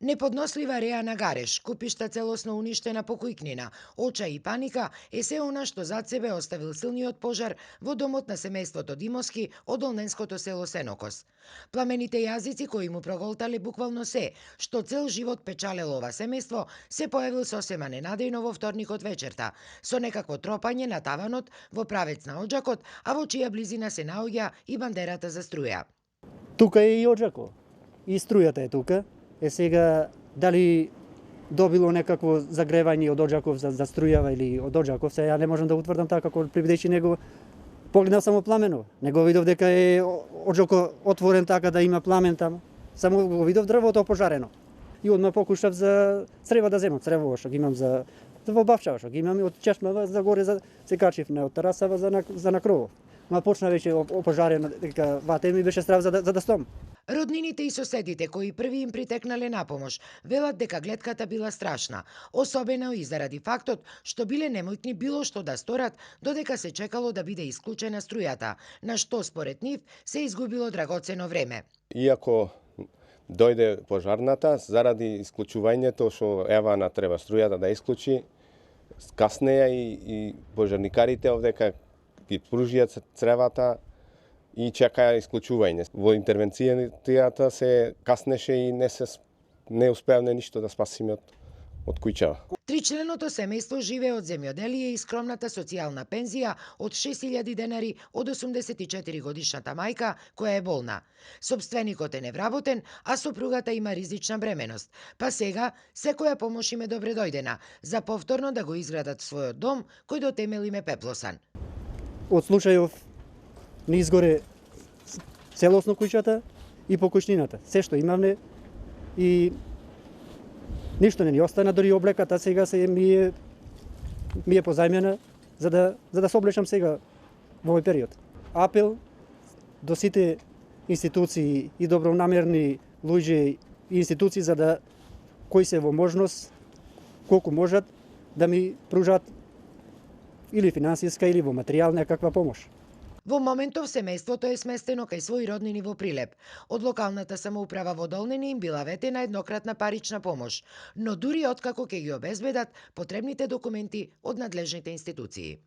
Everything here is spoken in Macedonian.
Неподнослива реа на гареж, купишта целосно уништена покојкнина, очај и паника е се она што зад себе оставил силниот пожар во домот на семејството Димовски од олненското село Сенокос. Пламените јазици кои му проголтале буквално се, што цел живот печалело ова семејство, се појавил сосема ненадејно во вторникот вечерта, со некакво тропање на таванот во правец на оџакот, а во чија близина се наоѓа и бандерата за струја. Тука е и оџакот. И струјата е тука. Е сега, дали добило некакво загревање од оџаков за струјава или од оџаков, се ја не можам да утврдам така, како бидејќи него погледнав само пламено. Не го видов дека е оџакот отворен така да има пламен таму. Само го видов дрвото пожарено. И одма покушав за црева да земам, црево што ги имам за во бавчава што ги имам и од чешмава за горе за се качив на од терасава за на кровов. Ма почна веќе опожарено дека вата ми беше страв за да стом. Роднините и соседите кои први им притекнале на помош, велат дека гледката била страшна, особено и заради фактот што биле немојтни било што да сторат додека се чекало да биде исклучена струјата, на што според нив се изгубило драгоцено време. Иако дојде пожарната, заради исклучувањето што евана треба струјата да исклучи, каснеја и пожарникарите овдека ги пружија цревата и чекаја исклучување. Во интервенцијата се каснеше и не успеавме ништо да спасиме од куќава. Тричленото семејство живее од земјоделие и скромната социјална пензија од 6000 денари од 84 годишната мајка која е болна. Собственикот е невработен, а сопругата има ризична бременост. Па сега секоја помош им е добре дојдена за повторно да го изградат својот дом кој до темел им е пеплосан. Од случајов не изгоре целосно куќата и покуќнината. Се што имавме и ништо не ни остана, дори облеката сега се ми е позајмена за да се облечам сега во овој период. Апел до сите институции и добронамерни луѓе и институции за да кои се во можност колку можат да ми пружат или финансиска или во материјална каква помош. Во моментов семејството е сместено кај своји роднини во Прилеп. Од локалната самоуправа во Долнини им била ветена еднократна парична помош, но дури откако ќе ги обезбедат потребните документи од надлежните институции.